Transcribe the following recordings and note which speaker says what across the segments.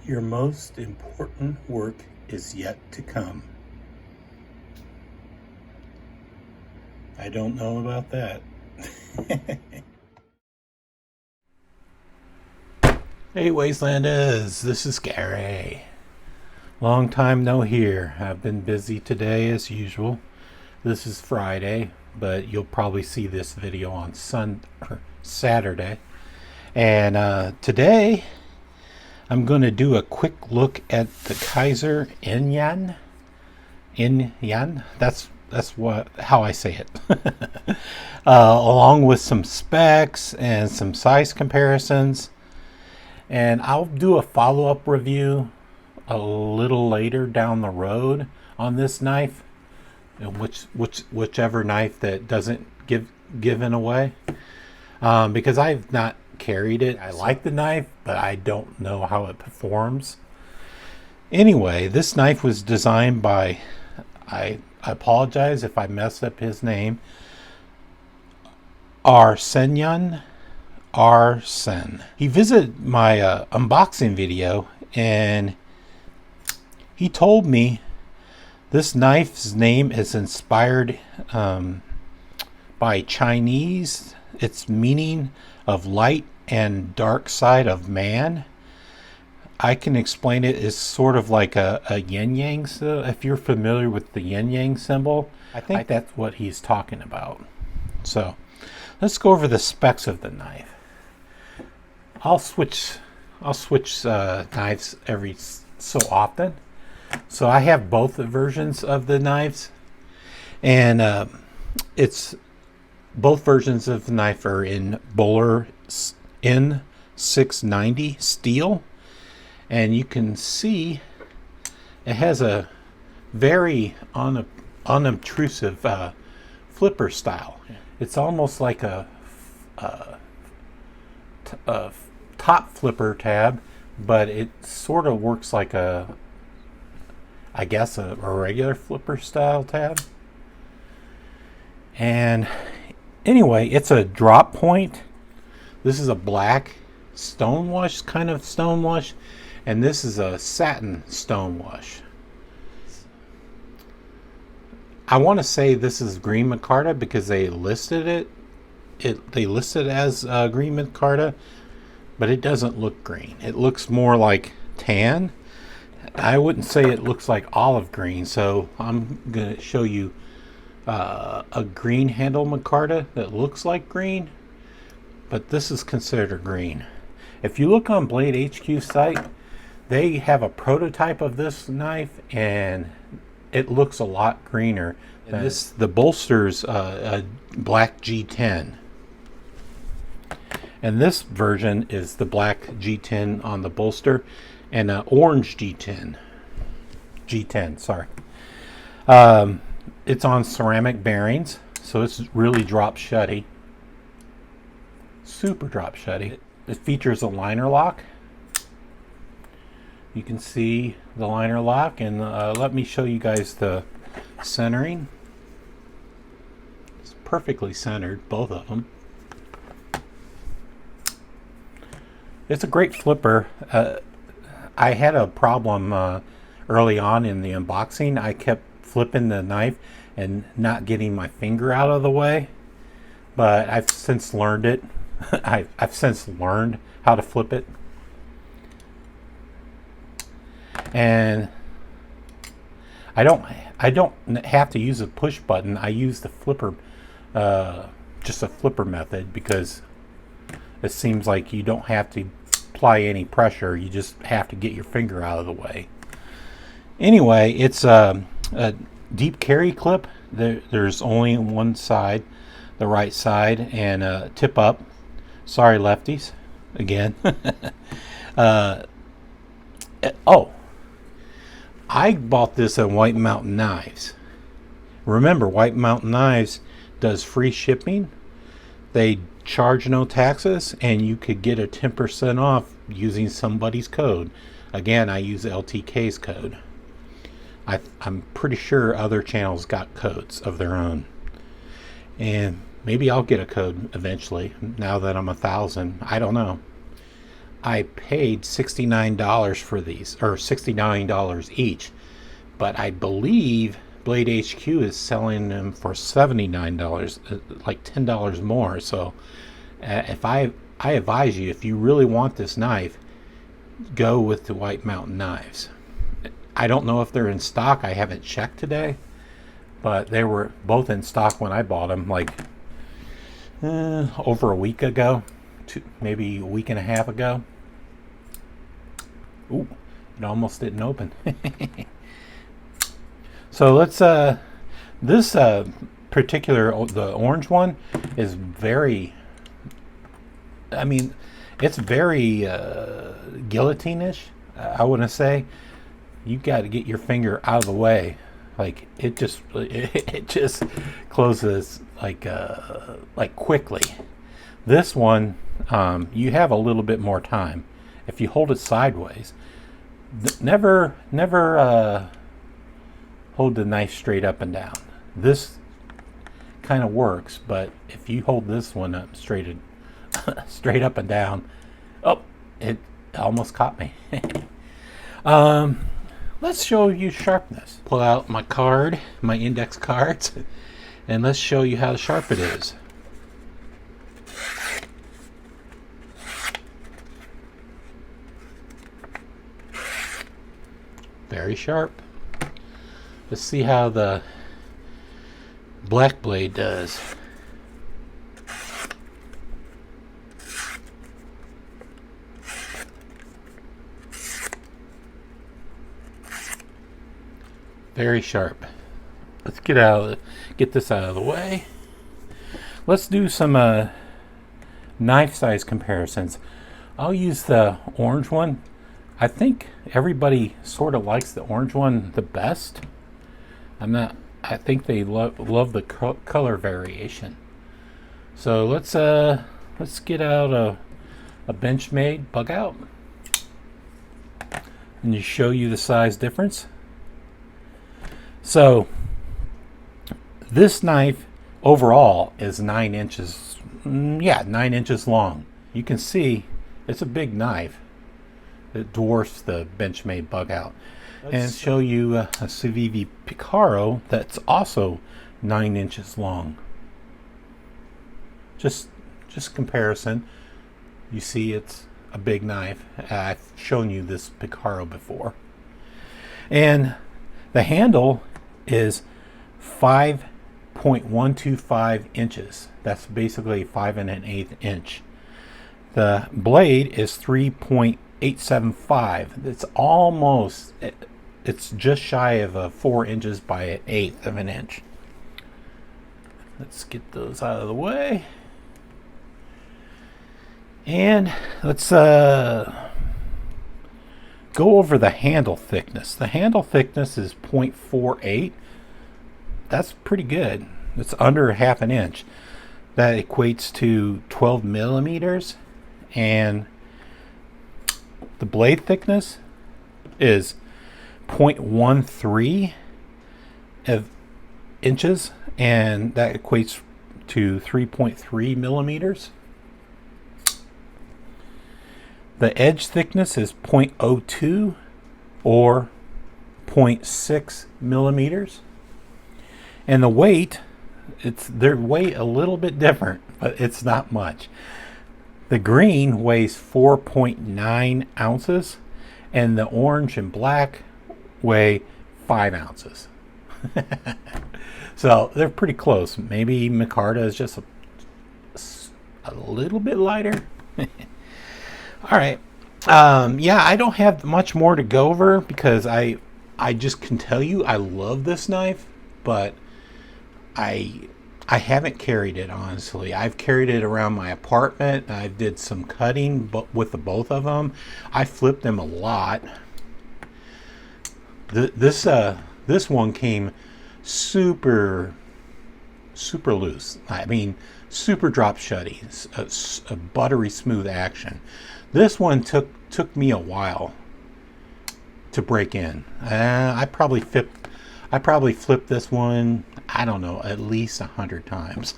Speaker 1: Your most important work is yet to come. I don't know about that. Hey Wastelanders, this is Gary. Long time no hear. I've been busy today as usual. This is Friday, but you'll probably see this video on Saturday. And today I'm going to do a quick look at the Kizer EDC. That's how I say it. Along with some specs and some size comparisons. And I'll do a follow-up review a little later down the road on this knife, whichever knife that doesn't given away, because I've not carried it. I like the knife, but I don't know how it performs. Anyway, this knife was designed by, I apologize if I messed up his name, Arsen. He visited my unboxing video and he told me this knife's name is inspired by Chinese. Its meaning of light and dark side of man. I can explain it as sort of like a yin-yang. So if you're familiar with the yin-yang symbol, I think that's what he's talking about. So let's go over the specs of the knife. I'll switch knives every so often. So I have both the versions of the knives, and it's both versions of the knife are in Bowler N690 steel, and you can see it has a very unobtrusive flipper style. It's almost like a top flipper tab, but it sort of works like I guess a regular flipper style tab. And anyway, it's a drop point. This is a black stonewash, kind of stonewash, and this is a satin stonewash. I want to say this is green micarta because they listed it. They listed it as green micarta, but it doesn't look green. It looks more like tan. I wouldn't say it looks like olive green, so I'm going to show you a green handle micarta that looks like green, but this is considered green. If you look on Blade HQ site, they have a prototype of this knife and it looks a lot greener. The bolster's a black G10, and this version is the black G10 on the bolster and an orange G10, sorry. It's on ceramic bearings, so it's really drop shutty, super drop shutty. It features a liner lock. You can see the liner lock, and let me show you guys the centering. It's perfectly centered, both of them. It's a great flipper. I had a problem early on in the unboxing. I kept flipping the knife and not getting my finger out of the way, but I've since learned it. I've since learned how to flip it, and I don't have to use a push button. I use the flipper, just a flipper method, because it seems like you don't have to apply any pressure. You just have to get your finger out of the way. Anyway, it's a deep carry clip. There's only one side, the right side, and tip up. Sorry, lefties, again. Oh, I bought this at White Mountain Knives. Remember, White Mountain Knives does free shipping. They charge no taxes, and you could get a 10% off using somebody's code. Again, I use LTK's code. I'm pretty sure other channels got codes of their own, and maybe I'll get a code eventually now that I'm 1,000. I don't know. I paid $69 for these, or $69 each, but I believe Blade HQ is selling them for $79, like $10 more. So if I advise you, if you really want this knife, go with the White Mountain knives. I don't know if they're in stock. I haven't checked today, but they were both in stock when I bought them, like over a week ago, maybe a week and a half ago. Ooh, it almost didn't open. So let's this particular, the orange one, is very, I mean, it's very guillotine-ish, I want to say. You got to get your finger out of the way. Like it just closes like quickly. This one, you have a little bit more time if you hold it sideways. Never hold the knife straight up and down. This kind of works, but if you hold this one up straight up and down, oh, it almost caught me. Let's show you sharpness. Pull out my card, my index cards, and let's show you how sharp it is. Very sharp. Let's see how the black blade does. Very sharp. Let's get this out of the way. Let's do some knife size comparisons. I'll use the orange one. I think everybody sort of likes the orange one the best. I think they love the color variation. So let's get out a Benchmade bug out and just show you the size difference. So this knife overall is 9 inches. 9 inches long. You can see it's a big knife. It dwarfs the Benchmade bug out. And show you a Civivi Picaro that's also 9 inches long. Just comparison. You see it's a big knife. I've shown you this Picaro before. And the handle is 5.125 inches. That's basically 5 1/8 inch. The blade is 3.875. It's just shy of 4 inches by 1/8 of an inch. Let's get those out of the way. And let's go over the handle thickness. The handle thickness is 0.48. That's pretty good. It's under 1/2 inch. That equates to 12 millimeters. And the blade thickness is 0.13 inches, and that equates to 3.3 millimeters. The edge thickness is 0.02 or 0.6 millimeters. And the weight, they weigh a little bit different, but it's not much. The green weighs 4.9 ounces, and the orange and black weigh 5 ounces. So they're pretty close. Maybe Micarta is just a little bit lighter. All right. I don't have much more to go over because I just can tell you I love this knife, but I haven't carried it, honestly. I've carried it around my apartment. I did some cutting with the both of them. I flipped them a lot. This one came super loose. I mean, super drop shutty, a buttery smooth action. This one took me a while to break in. I probably flipped this one, I don't know, at least 100 times.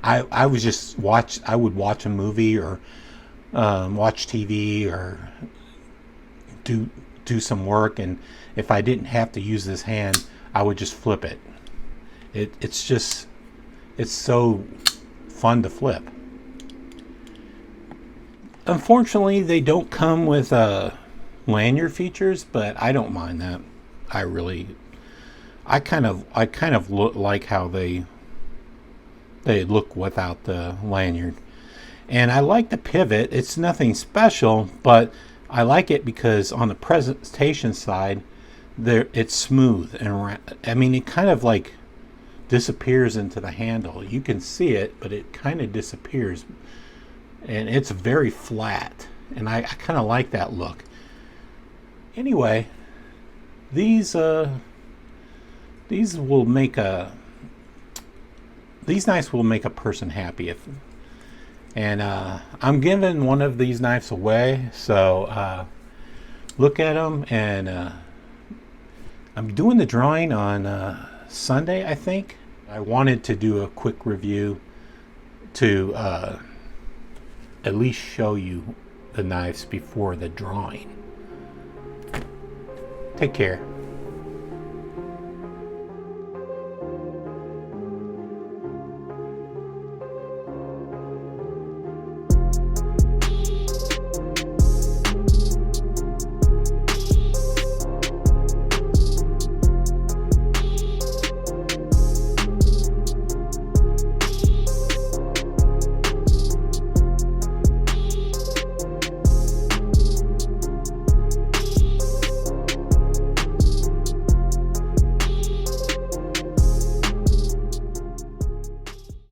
Speaker 1: I would watch a movie or watch TV or do some work, and if I didn't have to use this hand, I would just flip it. It's so fun to flip. Unfortunately, they don't come with lanyard features, but I don't mind that. I kind of like how they look without the lanyard. And I like the pivot. It's nothing special, but I like it because on the presentation side, it's smooth, and I mean, it kind of like disappears into the handle. You can see it, but it kind of disappears, and it's very flat, and I kind of like that look. Anyway, these knives will make a person happy. I'm giving one of these knives away, so look at them. And I'm doing the drawing on Sunday, I think. I wanted to do a quick review to at least show you the knives before the drawing. Take care.